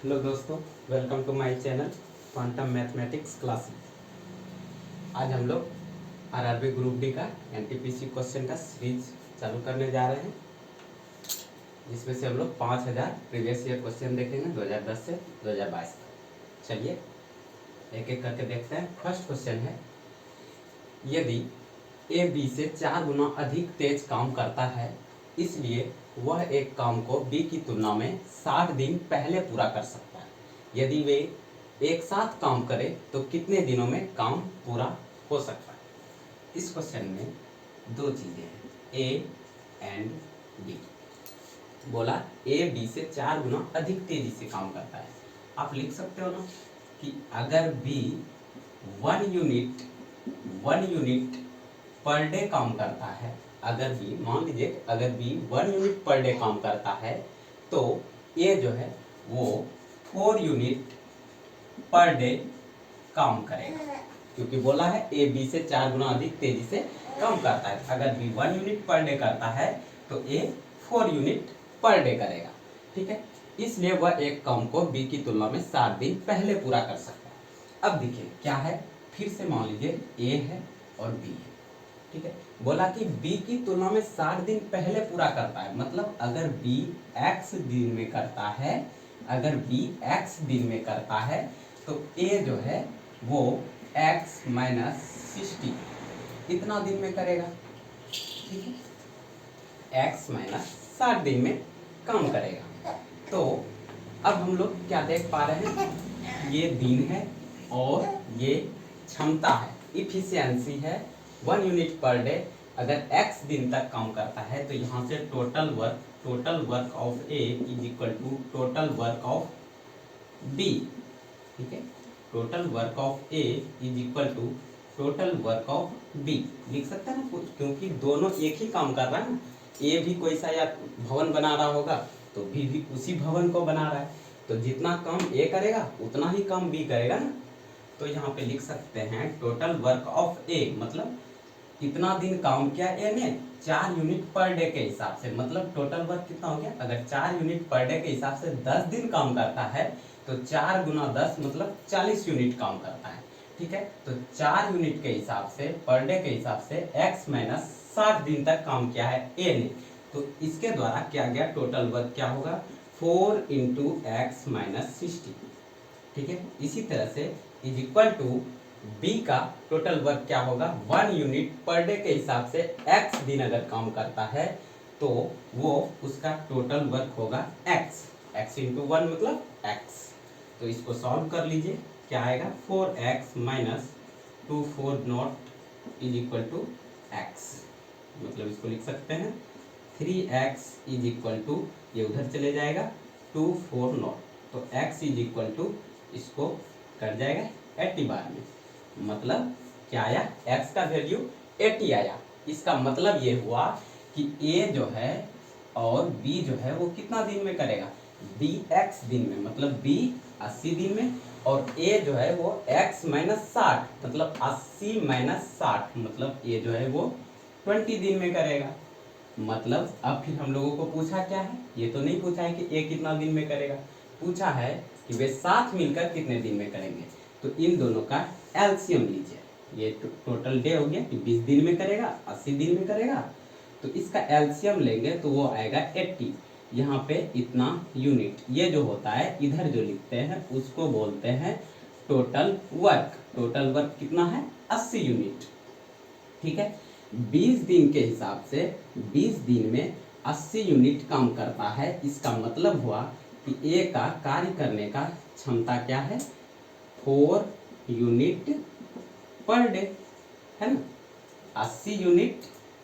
Hello दोस्तों, welcome to my channel quantum mathematics classes. आज हम लोग आरआरबी ग्रुप डी का एनटीपीसी क्वेश्चन का सीरीज चालू करने जा रहे हैं, जिसमें से हम लोग 5000 प्रीवियस ईयर क्वेश्चन देखेंगे 2010 से 2022 तक। चलिए एक एक करके देखते हैं। फर्स्ट क्वेश्चन है, यदि ए बी से 4 गुना अधिक तेज काम करता है, इसलिए वह एक काम को बी की तुलना में 60 दिन पहले पूरा कर सकता है। यदि वे एक साथ काम करें तो कितने दिनों में काम पूरा हो सकता है। इस क्वेश्चन में दो चीजें हैं, ए एंड बी। बोला ए बी से 4 गुना अधिक तेजी से काम करता है। आप लिख सकते हो ना कि अगर बी 1 यूनिट पर डे काम करता है, अगर बी मान लीजिए अगर बी 1 यूनिट पर डे काम करता है तो ए जो है वो 4 यूनिट पर डे काम करेगा, क्योंकि बोला है ए बी से 4 गुना अधिक तेजी से काम करता है। अगर बी 1 यूनिट पर डे करता है तो ए 4 यूनिट पर डे करेगा, ठीक है। इसलिए वह एक काम को बी की तुलना में 7 दिन पहले पूरा कर सकता है। अब देखिए क्या है, फिर से मान लीजिए ए है और बी है, ठीक है। बोला कि बी की तुलना में 60 दिन पहले पूरा करता है, मतलब अगर बी x दिन में करता है, अगर बी x दिन में करता है तो ए जो है वो x माइनस 60 इतना दिन में करेगा, ठीक है। x माइनस 60 दिन में काम करेगा। तो अब हम लोग क्या देख पा रहे हैं, ये दिन है और ये क्षमता है, इफिशियंसी है 1 यूनिट पर डे। अगर x दिन तक काम करता है तो यहाँ से total work of A is equal to total work of B, ठीक है। Total work of A is equal to total work of B लिख सकते हैं ना, क्योंकि दोनों एक ही काम कर रहा है ना। ए भी कोई सा या भवन बना रहा होगा तो बी भी उसी भवन को बना रहा है, तो जितना काम ए करेगा उतना ही काम बी करेगा ना। तो यहाँ पे लिख सकते हैं टोटल वर्क ऑफ ए, मतलब कितना दिन काम किया ए ने 4 यूनिट पर डे के हिसाब से, मतलब टोटल वर्क कितना हो गया। अगर 4 यूनिट पर डे के हिसाब से 10 दिन काम करता है तो 4 गुना 10 मतलब 40 यूनिट काम करता है, ठीक है। तो 4 यूनिट के हिसाब से पर डे के हिसाब से x माइनस 60 दिन तक काम किया है ए ने, तो इसके द्वारा क्या गया टोटल वर्क क्या होगा 4 इंटू एक्स माइनस 60, ठीक है। इसी तरह से इज इक्वल टू बी का टोटल वर्क क्या होगा 1 यूनिट पर डे के हिसाब से x दिन अगर काम करता है तो वो उसका टोटल वर्क होगा x इंटू 1 मतलब x। तो इसको सॉल्व कर लीजिए, क्या आएगा 4x minus 24 not is equal to x, मतलब इसको लिख सकते हैं 3x इज इक्वल टू, ये उधर चले जाएगा 24 नॉट, तो x इज इक्वल टू इसको कट जाएगा 80 बार में, मतलब क्या आया x का वैल्यू 80 आया। इसका मतलब ये हुआ कि a जो है और b जो है वो कितना दिन में करेगा, b x दिन में, मतलब b 80 दिन में, और a जो है वो x माइनस 60 मतलब 80 माइनस 60 मतलब a जो है वो 20 दिन में करेगा। मतलब अब फिर हम लोगों को पूछा क्या है, ये तो नहीं पूछा है कि a कितना दिन में करेगा, पूछा है कि वे साथ मिलकर कितने दिन में करेंगे। तो इन दोनों का एलसीएम लीजिए, ये टोटल डे हो गया कि 20 दिन में करेगा 80 दिन में करेगा, तो इसका एलसीएम लेंगे तो वो आएगा 80। यहाँ पे इतना यूनिट, ये जो होता है इधर जो लिखते हैं उसको बोलते हैं टोटल वर्क। टोटल वर्क कितना है 80 यूनिट, ठीक है। 20 दिन के हिसाब से 20 दिन में 80 यूनिट काम करता है। इसका मतलब हुआ कि ए का कार्य करने का क्षमता क्या है 4 यूनिट पर डे, है ना। 80 यूनिट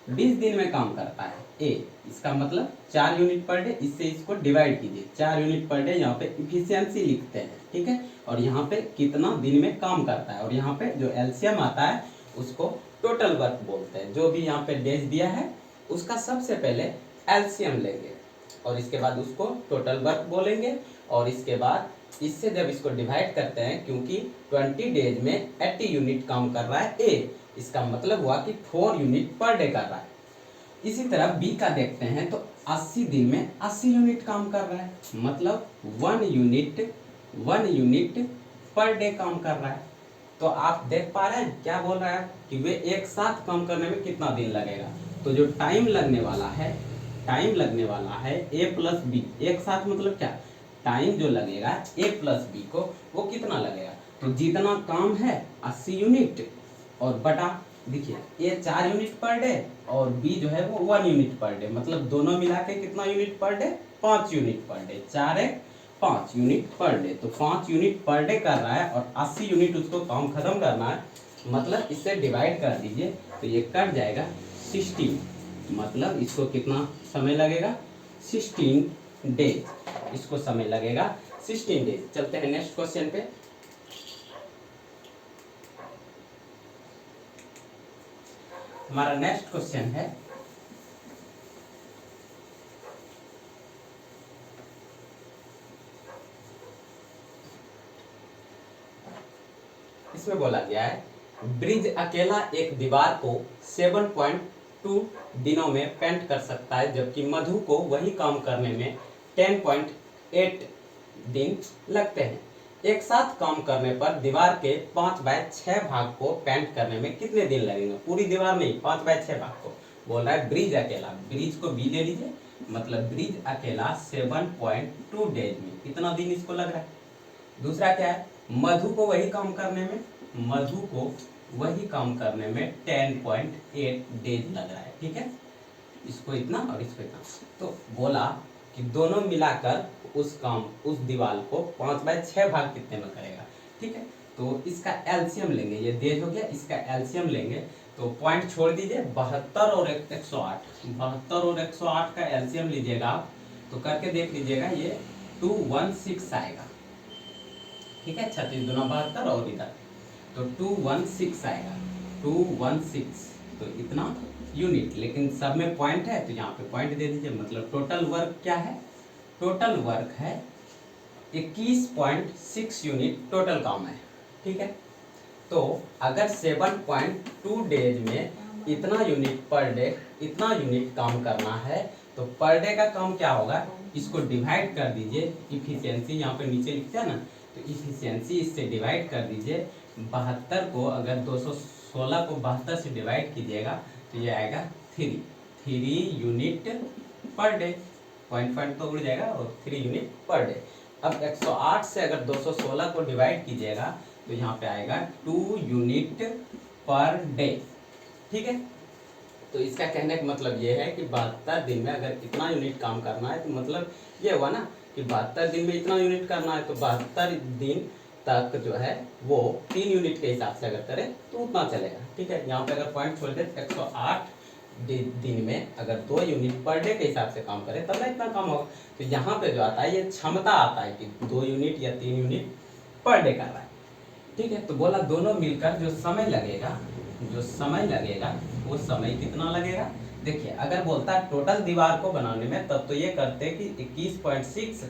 20 दिन में काम करता है ए, इसका मतलब 4 यूनिट पर डे, इससे इसको डिवाइड कीजिए 4 यूनिट पर डे, यहाँ पे इफिशियंसी लिखते हैं, ठीक है। और यहाँ पे कितना दिन में काम करता है, और यहाँ पे जो एलसीएम आता है उसको टोटल वर्क बोलते हैं। जो भी यहाँ पे डेज दिया है उसका सबसे पहले एलसीएम लेंगे और इसके बाद उसको टोटल वर्क बोलेंगे, और इसके बाद इससे जब इसको डिवाइड करते हैं, क्योंकि 20 डेज में 80 यूनिट काम कर रहा है ए, इसका मतलब हुआ कि 4 यूनिट पर डे कर रहा है। इसी तरह बी का देखते हैं तो 80 दिन में 80 यूनिट काम कर रहा है, मतलब 1 यूनिट 1 यूनिट पर डे काम कर रहा है। तो आप देख पा रहे हैं क्या बोल रहा है कि वे एक साथ काम करने में कितना दिन लगेगा। तो जो टाइम लगने वाला है, टाइम लगने वाला है ए प्लस बी, एक साथ मतलब क्या, टाइम जो लगेगा ए प्लस बी को वो कितना लगेगा। तो जितना काम है 80 यूनिट और बटा, देखिए ए 4 यूनिट पर डे और बी जो है वो 1 यूनिट पर डे, मतलब दोनों मिला के कितना unit per day, 5 unit per day, 4 एक 5 यूनिट पर डे। तो 5 यूनिट पर डे कर रहा है और 80 यूनिट उसको काम खत्म करना है, मतलब इससे डिवाइड कर दीजिए तो ये कट जाएगा 16, मतलब इसको कितना समय लगेगा, 16 डेज, इसको समय लगेगा 16 डेज। चलते हैं नेक्स्ट क्वेश्चन पे। हमारा नेक्स्ट क्वेश्चन है, इसमें बोला गया है ब्रिज अकेला एक दीवार को 7.2 दिनों में पेंट कर सकता है, जबकि मधु को वही काम करने में 10.8 दिन लगते हैं। एक साथ काम करने पर दीवार के 5/6 भाग को पेंट करने में कितने दिन लगेंगे। पूरी दीवार नहीं, 5/6 भाग को बोल रहा है। ब्रिज अकेला, ब्रिज को बी ले लीजिए, मतलब ब्रिज अकेला 7.2 डेज में कितना दिन इसको लग रहा है। दूसरा क्या है, मधु को वही काम करने में, मधु को वही काम करने में 10.8 डेज लग रहा है। ठीक है, इसको इतना और इसको इतना। तो बोला कि दोनों मिलाकर उस काम, उस दीवार को 5/6 भाग कितने में करेगा। ठीक है, तो इसका एलसीएम लेंगे, ये डेज हो गया, इसका एलसीएम लेंगे तो पॉइंट छोड़ दीजिए, 72 और 108, 72 और 108 का एलसीएम लीजिएगा आप, तो करके देख लीजिएगा ये 216 आएगा। ठीक है, 36 दूना 72 और इधर तो 216 आएगा, 216, तो इतना यूनिट, लेकिन सब में पॉइंट है तो यहाँ पे पॉइंट दे दीजिए। मतलब टोटल वर्क क्या है, टोटल वर्क है 21.6 यूनिट टोटल काम है। ठीक है, तो अगर 7.2 डेज में इतना यूनिट पर डे, इतना यूनिट काम करना है, तो पर डे का काम क्या होगा, इसको डिवाइड कर दीजिए, इफिशियंसी यहाँ पे नीचे लिखते हैं ना, तो इफिशियंसी इससे डिवाइड कर दीजिए। 72 को अगर 216 को 72 से डिवाइड कीजिएगा तो ये आएगा 3 यूनिट पर डे, पॉइंट तो उड़ जाएगा और 3 यूनिट पर डे। अब 108 से अगर 216 को डिवाइड कीजिएगा तो यहाँ पे आएगा 2 यूनिट पर डे। ठीक है, तो इसका कहने का मतलब ये है कि 72 दिन में अगर इतना यूनिट काम करना है, तो मतलब ये हुआ ना कि 72 दिन में इतना यूनिट करना है, तो 72 दिन तक जो है वो 3 यूनिट के हिसाब से अगर करें तो उतना चलेगा। ठीक है, यहाँ पे अगर पॉइंट छोड़ दे 108 दिन में अगर 2 यूनिट पर डे के हिसाब से काम करें तब ना इतना काम होगा। तो यहाँ पे जो आता है ये क्षमता आता है कि 2 यूनिट या 3 यूनिट पर डे कर रहा है। ठीक है, तो बोला दोनों मिलकर जो समय लगेगा, जो समय लगेगा वो समय कितना लगेगा। देखिए अगर बोलता है टोटल दीवार को बनाने में, तब तो ये करते कि 21.6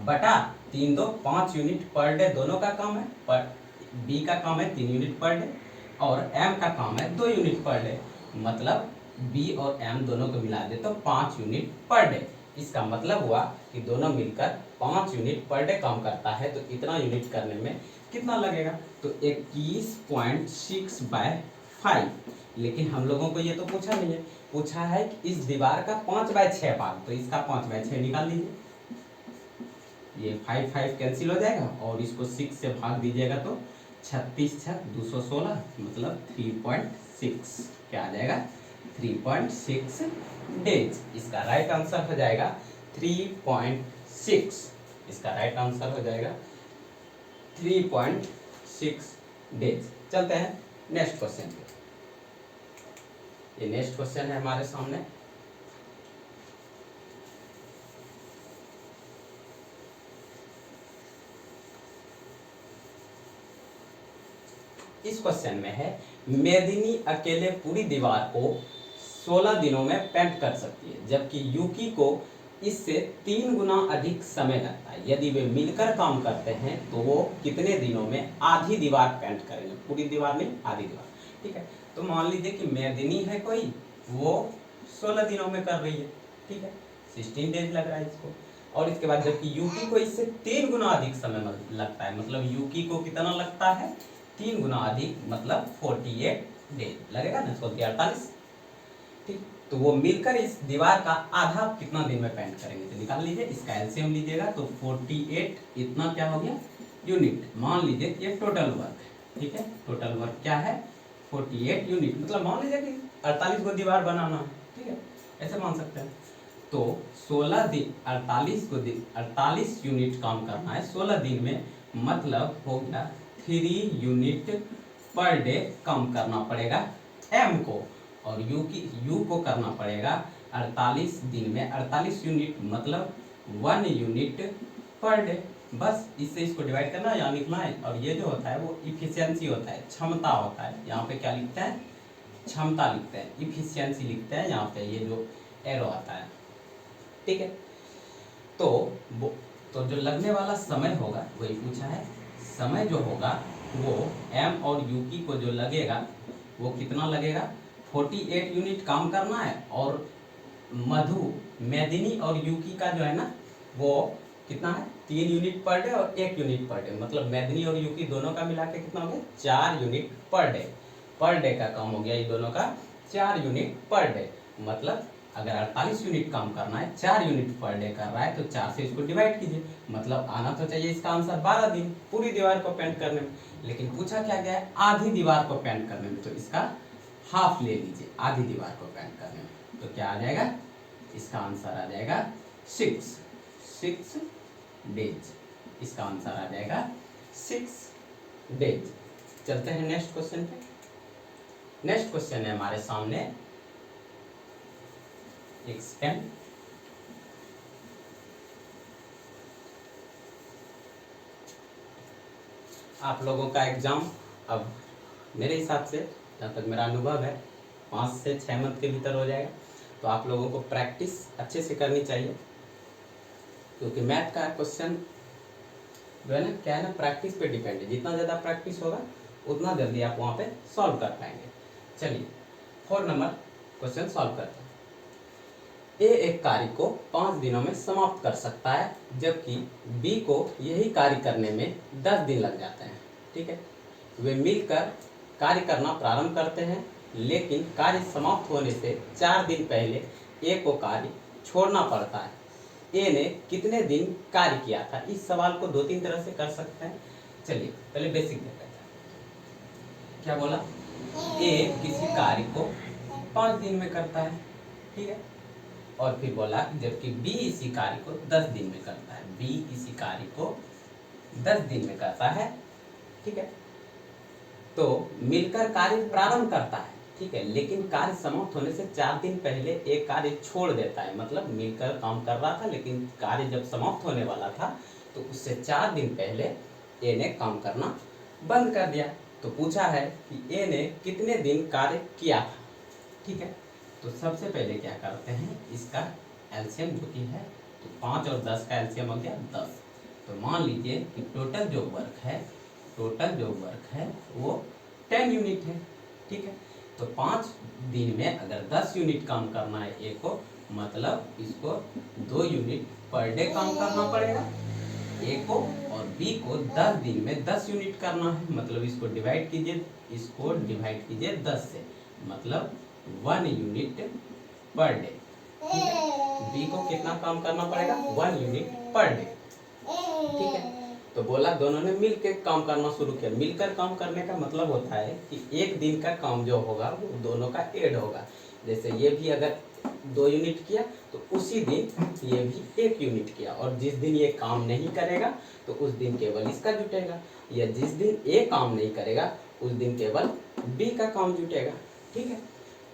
बटा 3 2 5 यूनिट पर डे दोनों का काम है, पर बी का काम है 3 यूनिट पर डे और एम का काम है 2 यूनिट पर डे, मतलब बी और एम दोनों को मिला दे तो 5 यूनिट पर डे। इसका मतलब हुआ कि दोनों मिलकर 5 यूनिट पर डे काम करता है, तो इतना यूनिट करने में कितना लगेगा, तो 21.6/5। लेकिन हम लोगों को ये तो पूछा नहीं है, पूछा है कि इस दीवार का 5/6 भाग, तो इसका 5/6 निकाल लीजिए, ये 5 कैंसिल हो जाएगा और इसको 6 से भाग दीजिएगा तो 36 छक 216, मतलब 3.6 क्या आ जाएगा, 3.6 डेज। इसका राइट आंसर हो जाएगा 3.6, इसका राइट आंसर हो जाएगा 3.6 डेज। चलते हैं नेक्स्ट क्वेश्चन पे। ये नेक्स्ट क्वेश्चन है हमारे सामने। इस क्वेश्चन में है मेदिनी अकेले पूरी दीवार को 16 दिनों में पेंट कर सकती है, जबकि यूकी को इससे 3 गुना अधिक समय लगता है। यदि वे मिलकर काम करते हैं तो वो कितने दिनों में आधी दीवार पेंट करेंगे, पूरी दीवार नहीं आधी दीवार। ठीक है, तो मान लीजिए कि मेदिनी है कोई, वो 16 दिनों में कर रही है। ठीक है, 16 डेज लग रहा है इसको। और इसके बाद जबकि यूकी को इससे 3 गुना अधिक समय लगता है, मतलब यूकी को कितना लगता है, 3 गुना अधिक, मतलब 48 डेज लगेगा ना, 48। ठीक, तो वो मिलकर इस दीवार का आधा कितना दिन में पेंट करेंगे, तो निकाल लीजिए, इसका एलसीएम लीजिएगा तो 48 इतना क्या हो गया यूनिट, मान लीजिए ये टोटल वर्क है। ठीक है, टोटल वर्क क्या है 48 यूनिट, मतलब मान लीजिए कि 48 को दीवार बनाना है। ठीक है, ऐसे मान सकते हैं। तो 16 दिन 48 यूनिट काम करना है 16 दिन में, मतलब हो गया 3 यूनिट पर डे कम करना पड़ेगा एम को, और यू को करना पड़ेगा 48 दिन में 48 यूनिट, मतलब 1 यूनिट पर डे। बस इससे इसको डिवाइड करना है, यहाँ लिखना है, और ये जो होता है वो इफिशियंसी होता है, क्षमता होता है। यहाँ पे क्या लिखते हैं, क्षमता लिखते हैं, इफिशियंसी लिखते हैं यहाँ पे, ये जो एरो आता है। ठीक है, तो जो लगने वाला समय होगा वही पूछा है, समय जो होगा वो एम और यूकी को जो लगेगा वो कितना लगेगा, 48 यूनिट काम करना है, और मेदिनी और यूकी का जो है ना वो कितना है 3 यूनिट पर डे और 1 यूनिट पर डे, मतलब मेदिनी और यूकी दोनों का मिला के कितना हो गया 4 यूनिट पर डे का काम हो गया, ये दोनों का 4 यूनिट पर डे। मतलब अगर 48 यूनिट काम करना है, 4 यूनिट पर डे कर रहा है, तो 4 से इसको डिवाइड कीजिए, मतलब आना तो चाहिए इसका आंसर 12 दिन पूरी दीवार को पेंट करने में। लेकिन पूछा क्या गया है, आधी दीवार को पेंट करने में, तो इसका हाफ ले लीजिए आधी दीवार को पेंट करने में, तो क्या आ जाएगा, इसका आंसर आ जाएगा 6 डेज, इसका आंसर आ जाएगा 6 डेज। चलते हैं नेक्स्ट क्वेश्चन पे। नेक्स्ट क्वेश्चन है हमारे सामने, एक सेकेंड, आप लोगों का एग्जाम अब मेरे हिसाब से, जहाँ तक मेरा अनुभव है, 5 से 6 मंथ के भीतर हो जाएगा। तो आप लोगों को प्रैक्टिस अच्छे से करनी चाहिए, क्योंकि मैथ का क्वेश्चन जो है ना क्या है ना, प्रैक्टिस पे डिपेंड है। जितना ज़्यादा प्रैक्टिस होगा उतना जल्दी आप वहाँ पे सॉल्व कर पाएंगे। चलिए 4 नंबर क्वेश्चन सॉल्व करते हैं। ए एक कार्य को 5 दिनों में समाप्त कर सकता है, जबकि बी को यही कार्य करने में 10 दिन लग जाते हैं। ठीक है, वे मिलकर कार्य करना प्रारंभ करते हैं, लेकिन कार्य समाप्त होने से 4 दिन पहले ए को कार्य छोड़ना पड़ता है। ए ने कितने दिन कार्य किया था? इस सवाल को 2-3 तरह से कर सकते हैं। चलिए पहले बेसिक देखते हैं। क्या बोला, ए किसी कार्य को 5 दिन में करता है। ठीक है, और फिर बोला जबकि बी इसी कार्य को 10 दिन में करता है। बी इसी कार्य को 10 दिन में करता है। ठीक है, तो मिलकर कार्य प्रारंभ करता है। ठीक है, लेकिन कार्य समाप्त होने से 4 दिन पहले एक कार्य छोड़ देता है, मतलब मिलकर काम कर रहा था, लेकिन कार्य जब समाप्त होने वाला था तो उससे 4 दिन पहले ए ने काम करना बंद कर दिया। तो पूछा है कि ए ने कितने दिन कार्य किया था। ठीक है, तो सबसे पहले क्या करते हैं, इसका एलसीएम जो कि है, तो 5 और 10 का एलसीएम हो गया 10। तो मान लीजिए कि टोटल जो वर्क है वो 10 यूनिट है। ठीक है, तो 5 दिन में अगर 10 यूनिट काम करना है ए को, मतलब इसको 2 यूनिट पर डे काम करना पड़ेगा ए को, और बी को 10 दिन में 10 यूनिट करना है, मतलब इसको डिवाइड कीजिए 10 से, मतलब 1 यूनिट पर डे। ठीक है, बी को कितना काम करना पड़ेगा 1 यूनिट पर डे। ठीक है, तो बोला दोनों ने मिलकर काम करना शुरू किया। मिलकर काम करने का मतलब होता है कि एक दिन का काम जो होगा वो दोनों का ऐड होगा। जैसे ये भी अगर 2 यूनिट किया तो उसी दिन ये भी 1 यूनिट किया, और जिस दिन ये काम नहीं करेगा तो उस दिन केवल इसका जुटेगा, या जिस दिन ए काम नहीं करेगा उस दिन केवल बी का काम जुटेगा। ठीक है,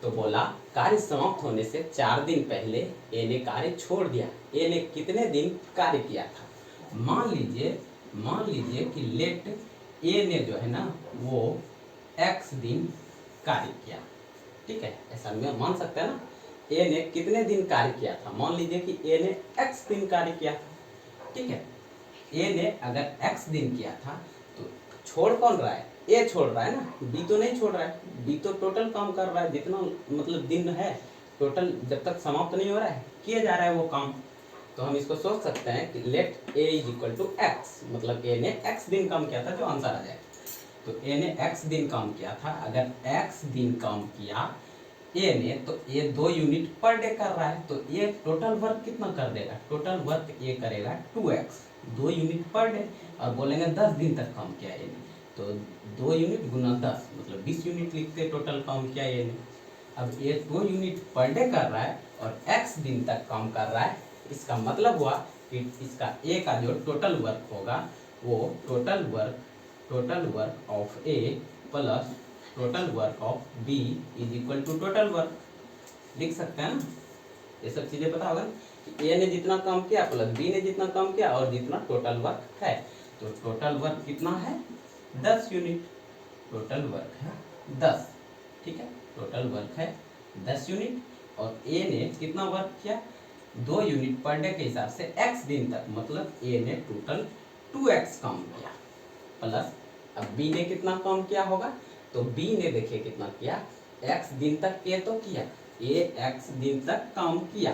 तो बोला कार्य समाप्त होने से 4 दिन पहले ए ने कार्य छोड़ दिया। ए ने कितने दिन कार्य किया था? मान लीजिए कि लेट ए ने जो है ना वो x दिन कार्य किया। ठीक है, ऐसा में मान सकते हैं ना, ए ने कितने दिन कार्य किया था? मान लीजिए कि ए ने x दिन कार्य किया था। ठीक है, ए ने अगर x दिन किया था तो छोड़ कौन रहा है? ए छोड़ रहा है ना, बी तो नहीं छोड़ रहा है। बी तो टोटल काम कर रहा है, जितना मतलब दिन है टोटल, जब तक समाप्त नहीं हो रहा है किए जा रहा है वो काम। तो हम इसको सोच सकते हैं कि let A is equal to X, मतलब ए ने एक्स दिन काम किया था, जो आंसर आ जाएगा। तो ए ने एक्स दिन काम किया था, अगर एक्स दिन काम किया ए ने, तो ए 2 यूनिट पर डे कर रहा है, तो ये टोटल वर्क कितना कर देगा, टोटल वर्क ये करेगा 2x, 2 यूनिट पर डे, और बोलेंगे 10 दिन तक काम किया ए ने, तो 2 यूनिट गुना 10 मतलब 20 यूनिट लिखते टोटल काम किया ए ने। अब ये 2 यूनिट पर डे कर रहा है और x दिन तक काम कर रहा है, इसका मतलब हुआ कि इसका ए का जो टोटल वर्क होगा वो total work of A plus total work of B is equal to total work, लिख सकते हैं ना। ये सब चीजें पता होगा कि ए ने जितना काम किया प्लस बी ने जितना काम किया और जितना टोटल वर्क है, तो टोटल वर्क कितना है 10 यूनिट, टोटल वर्क है 10, ठीक है, टोटल वर्क है 10 यूनिट, और ए ने कितना वर्क किया 2 यूनिट पर डे के हिसाब से x दिन तक, मतलब ए ने टोटल 2x काम किया, प्लस अब बी ने कितना काम किया होगा, तो बी ने देखिए कितना किया, x दिन तक ए तो किया, ए x दिन तक काम किया,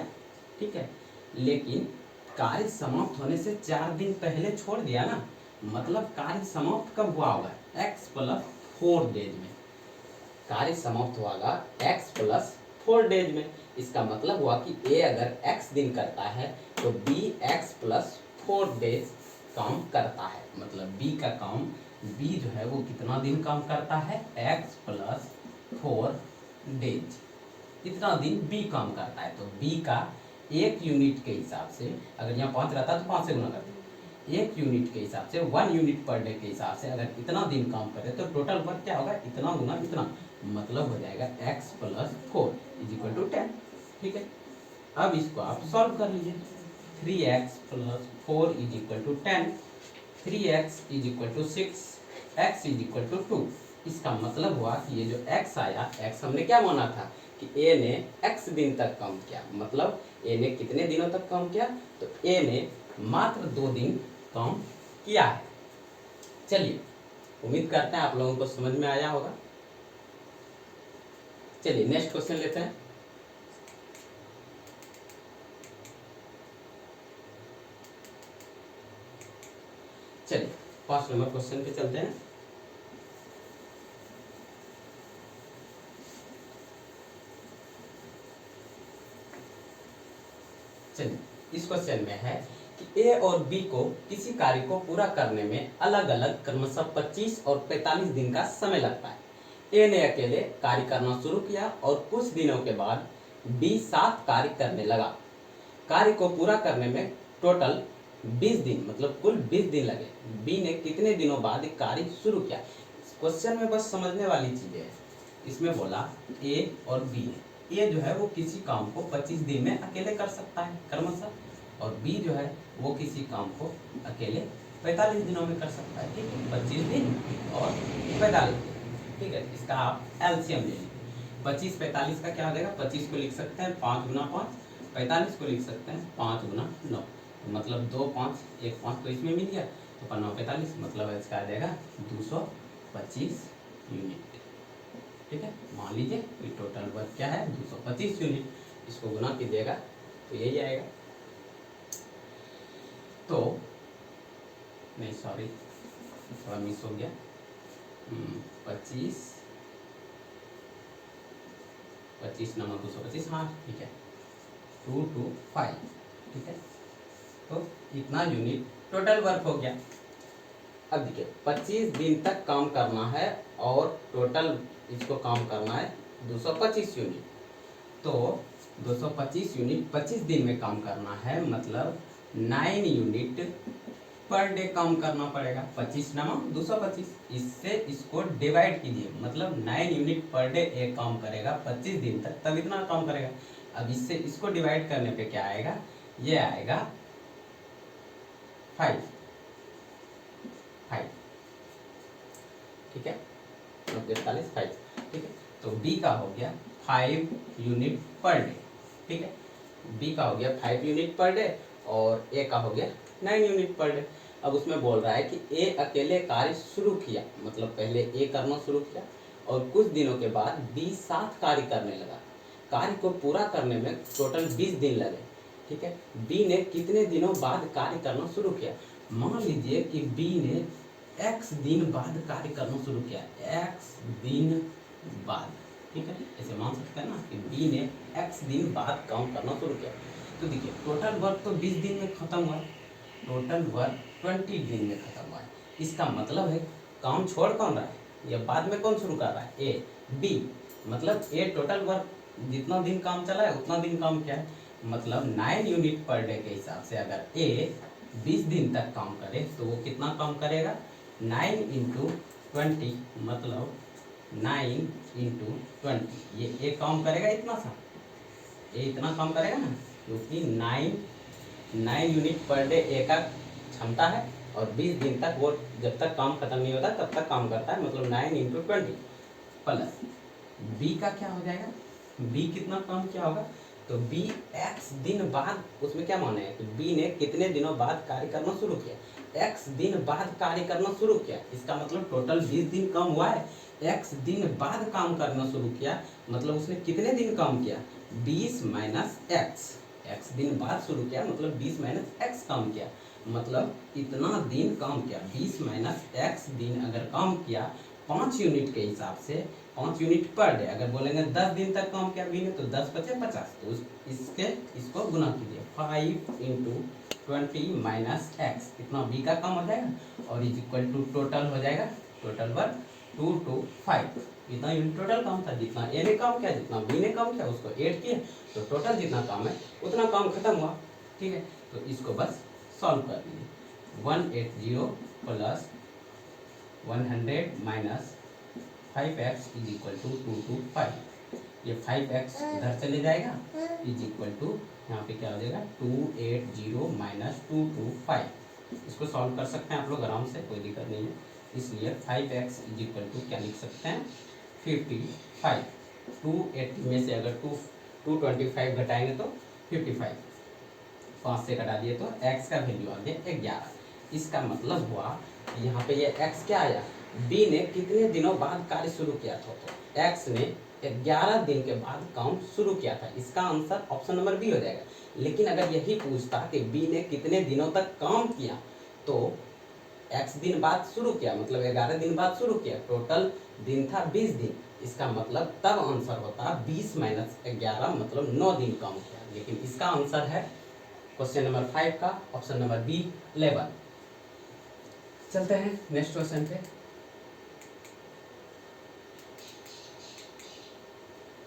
ठीक है, लेकिन कार्य समाप्त होने से 4 दिन पहले छोड़ दिया ना, मतलब कार्य समाप्त कब हुआ होगा x प्लस 4 डेज में, कार्य समाप्त होगा x प्लस 4 डेज में। इसका मतलब हुआ कि a अगर x दिन करता है तो b x प्लस 4 डेज काम करता है, मतलब b का काम, b जो है वो कितना दिन काम करता है x प्लस 4 डेज, इतना दिन b काम करता है। तो b का 1 यूनिट के हिसाब से, अगर यहाँ 5 रहता तो 5 से गुना करते, 1 यूनिट के हिसाब से 1 यूनिट पर डे के हिसाब से अगर इतना दिन काम करे तो टोटल वर्क क्या होगा, इतना गुना इतना, मतलब हो जाएगा x plus 4 is equal to 10, ठीक है। अब इसको आप सॉल्व कर लीजिए, 3x plus 4 is equal to 10, 3x is equal to 6, x is equal to 2। इसका मतलब हुआ कि ये जो x आया, x हमने क्या माना था कि a ने x दिन तक काम किया, मतलब a ने कितने दिनों तक काम किया, तो a ने मात्र 2 दिन काम किया है। चलिए, उम्मीद करते हैं आप लोगों को समझ में आया होगा। चलिए नेक्स्ट क्वेश्चन लेते हैं। चलिए 5 नंबर क्वेश्चन पे चलते हैं। चलिए, इस क्वेश्चन में है कि ए और बी को किसी कार्य को पूरा करने में अलग अलग क्रमशः 25 और 45 दिन का समय लगता है। ए ने अकेले कार्य करना शुरू किया और कुछ दिनों के बाद बी 7 कार्य करने लगा। कार्य को पूरा करने में टोटल 20 दिन, मतलब कुल 20 दिन लगे। बी ने कितने दिनों बाद कार्य शुरू किया। क्वेश्चन में बस समझने वाली चीजें है। इसमें बोला ए और बी है, ए जो है वो किसी काम को 25 दिन में अकेले कर सकता है क्रमशः, और बी जो है वो किसी काम को अकेले 45 दिनों में कर सकता है, ठीक है, 25 दिन और 45 दिन, ठीक है। इसका आप एलसीएम ले लीजिए, 25 45 का क्या हो जाएगा, 25 को लिख सकते हैं 5 गुना 5, 45 को लिख सकते हैं 5 गुना 9, मतलब 2 5 1 5 तो इसमें मिल गया, तो 5 9 45, मतलब इसका आ जाएगा 225 यूनिट, ठीक है। मान लीजिए कि टोटल वर्क क्या है 225 यूनिट, इसको गुना कीजिएगा तो यही आएगा। तो नहीं सॉरी, थोड़ा मिस हो गया, 25 नंबर 225, हाँ ठीक है, 225, ठीक है। तो इतना यूनिट टोटल वर्क हो गया। अब देखिए 25 दिन तक काम करना है और टोटल इसको काम करना है 225 यूनिट, तो 225 यूनिट 25 दिन में काम करना है, मतलब 9 यूनिट पर डे काम करना पड़ेगा। 25 नमक 225, इससे इसको डिवाइड कीजिए, मतलब 9 यूनिट पर डे एक काम करेगा 25 दिन तक, तब इतना काम करेगा। अब इससे इसको डिवाइड करने पे क्या आएगा, ये आएगा 5, ठीक है, 45 5, ठीक है। तो बी का हो गया 5 यूनिट पर डे, ठीक है, बी का हो गया 5 यूनिट पर डे और ए का हो गया 9 यूनिट पर डे। अब उसमें बोल रहा है कि ए अकेले कार्य शुरू किया, मतलब पहले ए करना शुरू किया और कुछ दिनों के बाद बी 7 कार्य करने लगा। कार्य को पूरा करने में टोटल 20 दिन लगे। ठीक है। बी ने कितने दिनों बाद कार्य करना शुरू किया। मान लीजिए कि बी ने x दिन बाद कार्य करना शुरू किया, x दिन बाद, ठीक है, ऐसे मान सकते हैं ना कि बी ने x दिन बाद काम करना शुरू किया। तो देखिए टोटल वर्क तो 20 दिन में खत्म हुआ, टोटल वर्क 20 दिन में खत्म हुआ है। इसका मतलब है काम छोड़ कौन रहा है, या बाद में कौन शुरू कर रहा है, ए। बी मतलब ए टोटल वर्क जितना दिन काम चला है उतना दिन काम किया है, मतलब 9 यूनिट पर डे के हिसाब से अगर ए 20 दिन तक काम करे तो वो कितना काम करेगा, 9 इंटू 20, मतलब 9 इंटू 20, ये ए काम करेगा इतना सा, ए इतना काम करेगा ना, क्योंकि 9 यूनिट पर डे ए का क्षमता है और 20 दिन तक वो जब तक काम खत्म नहीं होता तब तक काम करता है, मतलब 9 इंटू 20 प्लस बी का क्या हो जाएगा, बी कितना काम क्या होगा, तो बी एक्स दिन बाद, उसमें क्या माने है कि बी ने कितने दिनों बाद कार्य करना शुरू किया, एक्स दिन बाद कार्य करना शुरू किया, इसका मतलब टोटल 20 दिन काम हुआ है, एक्स दिन बाद काम करना शुरू किया, मतलब उसने कितने दिन काम किया, 20 माइनस एक्स, एक्स दिन बाद शुरू किया मतलब 20 माइनस एक्स काम किया, मतलब इतना दिन काम किया, 20 माइनस एक्स दिन अगर काम किया 5 यूनिट के हिसाब से, 5 यूनिट पर डे, अगर बोलेंगे 10 दिन तक काम किया बी ने तो 10 बचे 50, तो इसको गुना कीजिए, 5 इंटू 20 माइनस एक्स, इतना बी का काम हो जाएगा और इज इक्वल टू टोटल हो जाएगा, टोटल वर्क 2 to 5, इतना यूनिट टोटल काम था, जितना ए ने काम किया जितना बी ने काम किया उसको ऐड किया तो टोटल जितना काम है उतना काम खत्म हुआ, ठीक है। तो इसको बस सॉल्व कर लीजिए, 180 plus 100 minus 5x is equal to 2 to 5, ये 5x इधर चले जाएगा इज इक्वल टू यहाँ पे क्या हो जाएगा 280 माइनस 2 to 5, इसको सॉल्व कर सकते हैं आप लोग आराम से, कोई दिक्कत नहीं है, इसलिए 5x इज इक्वल टू क्या लिख सकते हैं 55, 280 में से अगर 225 घटाएंगे तो 55, 5 से घटा दिए तो x का वैल्यू आ गया 11, इसका मतलब हुआ यहाँ पे ये x क्या आया, b ने कितने दिनों बाद कार्य शुरू किया था, तो x ने 11 दिन के बाद काम शुरू किया था, इसका आंसर ऑप्शन नंबर बी हो जाएगा। लेकिन अगर यही पूछता कि b ने कितने दिनों तक काम किया तो x दिन बाद शुरू किया, मतलब 11 दिन बाद शुरू किया, टोटल दिन था 20 दिन, इसका मतलब तब आंसर होता 20 माइनस 11, मतलब 9 दिन काम किया, लेकिन इसका आंसर है क्वेश्चन नंबर 5 का ऑप्शन नंबर बी 11। चलते हैं नेक्स्ट क्वेश्चन पे,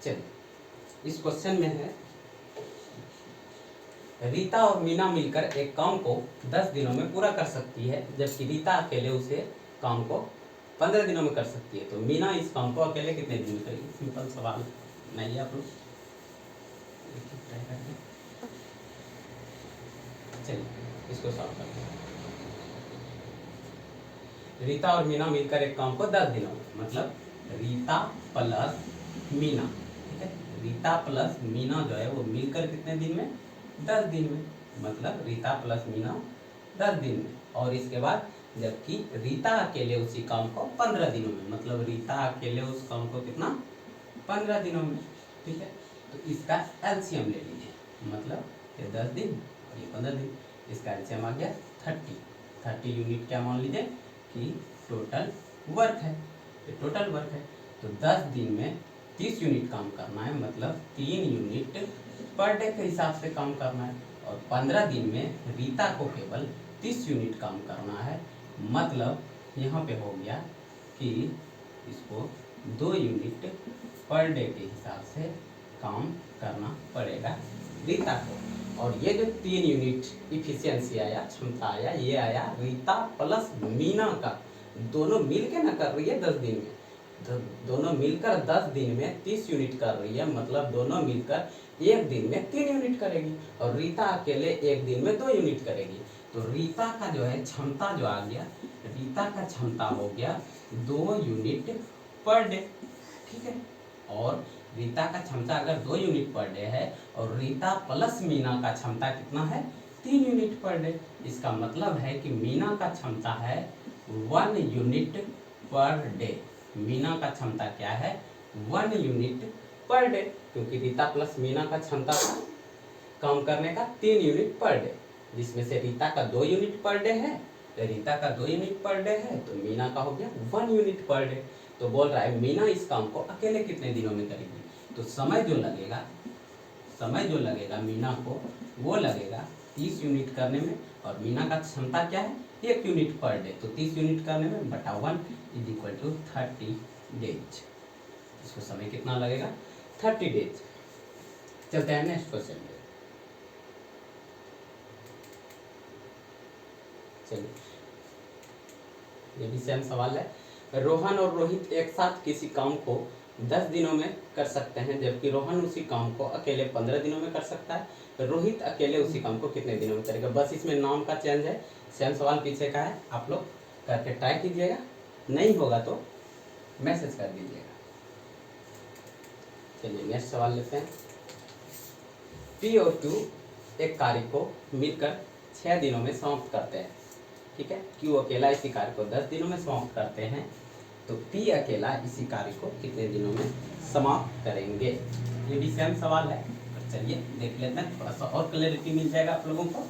चलिए इस क्वेश्चन में है रीता और मीना मिलकर एक काम को 10 दिनों में पूरा कर सकती है, जबकि रीता अकेले उसे काम को 15 दिनों में कर सकती है, तो मीना इस काम को अकेले कितने दिन में करेगी, सिंपल सवाल नहीं है आप लोग, चलिए इसको सॉल्व करते हैं। रीता और मीना मिलकर एक काम को 10 दिनों में, मतलब रीता प्लस मीना, ठीक है, रीता प्लस मीना जो है वो मिलकर कितने दिन में, 10 दिन में, मतलब रीता प्लस मीना 10 दिन में, और इसके बाद जबकि रीता अकेले उसी काम को 15 दिनों में, मतलब रीता अकेले उस काम को कितना 15 दिनों में, ठीक है। तो इसका एलसीएम ले लीजिए, मतलब ये 10 दिन और ये 15 दिन, इसका एलसीएम आ गया 30 यूनिट क्या मान लीजिए कि टोटल वर्क है, ये टोटल वर्क है, तो 10 दिन में 30 यूनिट काम करना है, मतलब 3 यूनिट पर डे के हिसाब से काम करना है, और 15 दिन में रीता को केवल 30 यूनिट काम करना है, मतलब यहाँ पे हो गया कि इसको 2 यूनिट पर डे के हिसाब से काम करना पड़ेगा रीता को, और ये जो 3 यूनिट इफिशियंसी आया, क्षमता आया, ये आया रीता प्लस मीना का, दोनों मिल के ना कर रही है 10 दिन में, दोनों मिलकर 10 दिन में 30 यूनिट कर रही है, मतलब दोनों मिलकर एक दिन में 3 यूनिट करेगी, और रीता अकेले एक दिन में 2 यूनिट करेगी, तो रीता का जो है क्षमता जो आ गया, रीता का क्षमता हो गया 2 यूनिट पर डे, ठीक है, और रीता का क्षमता अगर 2 यूनिट पर डे है और रीता प्लस मीना का क्षमता कितना है 3 यूनिट पर डे, इसका मतलब है कि मीना का क्षमता है 1 यूनिट पर डे, मीना का क्षमता क्या है 1 यूनिट पर डे, क्योंकि रीता प्लस मीना का क्षमता था काम करने का 3 यूनिट पर डे, जिसमें से रीता का 2 यूनिट पर डे है, तो रीता का 2 यूनिट पर डे है तो मीना का हो गया 1 यूनिट पर डे। तो बोल रहा है मीना इस काम को अकेले कितने दिनों में करेगी, तो समय जो लगेगा मीना को वो लगेगा 30 यूनिट करने में, और मीना का क्षमता क्या है 1 यूनिट पर डे, तो 30 यूनिट करने में बटा 1 इज इक्वल टू 30 डेज। इसको समय कितना लगेगा 30 डेज। चलते हैं नेक्स्ट क्वेश्चन पे। चलिए ये भी सेम सवाल है। रोहन और रोहित एक साथ किसी काम को 10 दिनों में कर सकते हैं, जबकि रोहन उसी काम को अकेले 15 दिनों में कर सकता है। रोहित अकेले उसी काम को कितने दिनों में करेगा। बस इसमें नाम का चेंज है, सेम सवाल पीछे का है, आप लोग करके ट्राई कीजिएगा, नहीं होगा तो मैसेज कर दीजिएगा। चलिए नेक्स्ट सवाल लेते हैं। P और Q एक कार्य को मिलकर 6 दिनों में समाप्त करते हैं, ठीक है। Q अकेला इसी कार्य को 10 दिनों में समाप्त करते हैं, तो P अकेला इसी कार्य को कितने दिनों में समाप्त करेंगे। ये भी सेम सवाल है, तो चलिए देख लेते हैं, थोड़ा सा और क्लैरिटी मिल जाएगा आप लोगों को।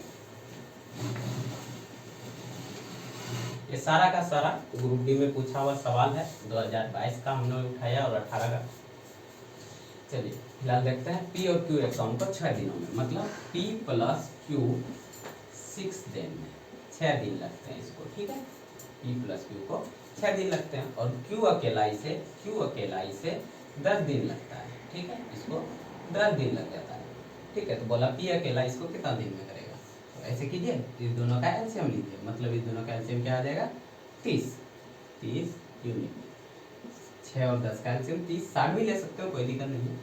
ये सारा का सारा ग्रुप डी में पूछा हुआ सवाल है, 2022 का हमने उठाया और 18 का। चलिए फिलहाल देखते हैं P और Q एक काम को 6 दिनों में, मतलब P प्लस Q 6 दिन में, 6 दिन लगते हैं इसको, ठीक है। P प्लस Q को 6 दिन लगते हैं, और Q अकेला इसे 10 दिन लगता है, ठीक है, इसको 10 दिन लग जाता है, ठीक है। तो बोला P अकेला इसको कितना दिन में करेगा, तो ऐसे कीजिए, इस दोनों का एलसीएम लीजिए, मतलब इस दोनों का एलसीएम क्या आ जाएगा 30 यूनिट। 6 और 10 का एलसीएम 30, 60 भी ले सकते हो, कोई दिक्कत नहीं।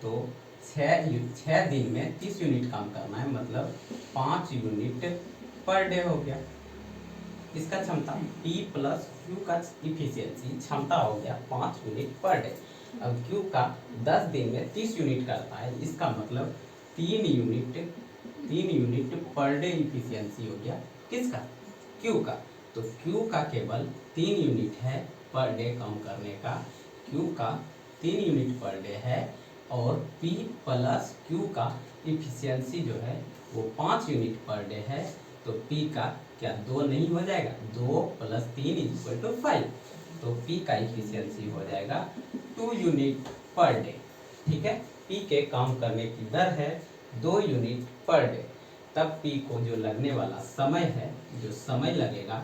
तो 6 दिन में 30 यूनिट काम करना है, मतलब 5 यूनिट पर डे हो गया। इसका क्षमता P प्लस Q का इफिशियंसी क्षमता हो गया 5 यूनिट पर डे। अब Q का 10 दिन में 30 यूनिट करता है, इसका मतलब 3 यूनिट पर डे इफिशियंसी हो गया किसका Q का। तो Q का केवल 3 यूनिट है पर डे काम करने का, Q का 3 यूनिट पर डे है, और P प्लस Q का इफिशियंसी जो है वो 5 यूनिट पर डे है, तो P का क्या 2 नहीं हो जाएगा, 2 प्लस 3 इज इक्वल टू 5, तो P का इफिशियंसी हो जाएगा 2 यूनिट पर डे, ठीक है। P के काम करने की दर है 2 यूनिट पर डे, तब P को जो लगने वाला समय है, जो समय लगेगा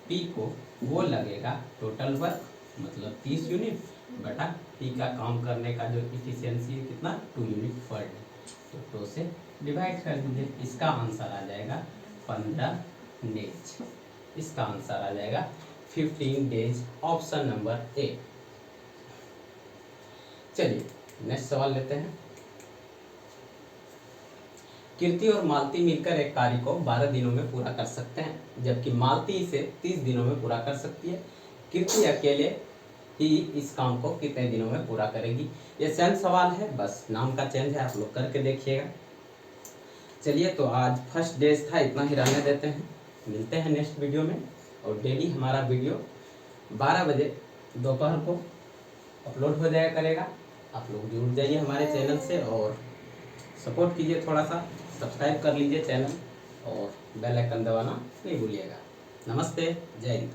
P को, वो लगेगा टोटल वर्क मतलब 30 यूनिट बटा P का काम करने का जो इफिशियंसी है कितना 2 यूनिट पर डे, तो 2 से डिवाइड कर दीजिए। इसका आंसर आ जाएगा 15 डेज, इसका आंसर आ जाएगा 15 डेज, ऑप्शन नंबर ए। चलिए नेक्स्ट सवाल लेते हैं। कीर्ति और मालती मिलकर एक कार्य को 12 दिनों में पूरा कर सकते हैं, जबकि मालती इसे 30 दिनों में पूरा कर सकती है। कीर्ति अकेले ही इस काम को कितने दिनों में पूरा करेगी। ये सेम सवाल है, बस नाम का चेंज है, आप लोग करके देखिएगा। चलिए तो आज फर्स्ट डेज था, इतना ही रहने देते हैं, मिलते हैं नेक्स्ट वीडियो में। और डेली हमारा वीडियो 12 बजे दोपहर को अपलोड हो जाया करेगा। आप लोग जुड़ जाइए हमारे चैनल से और सपोर्ट कीजिए, थोड़ा सा सब्सक्राइब कर लीजिए चैनल, और बेल आइकन दबाना नहीं भूलिएगा। नमस्ते, जय हिंद।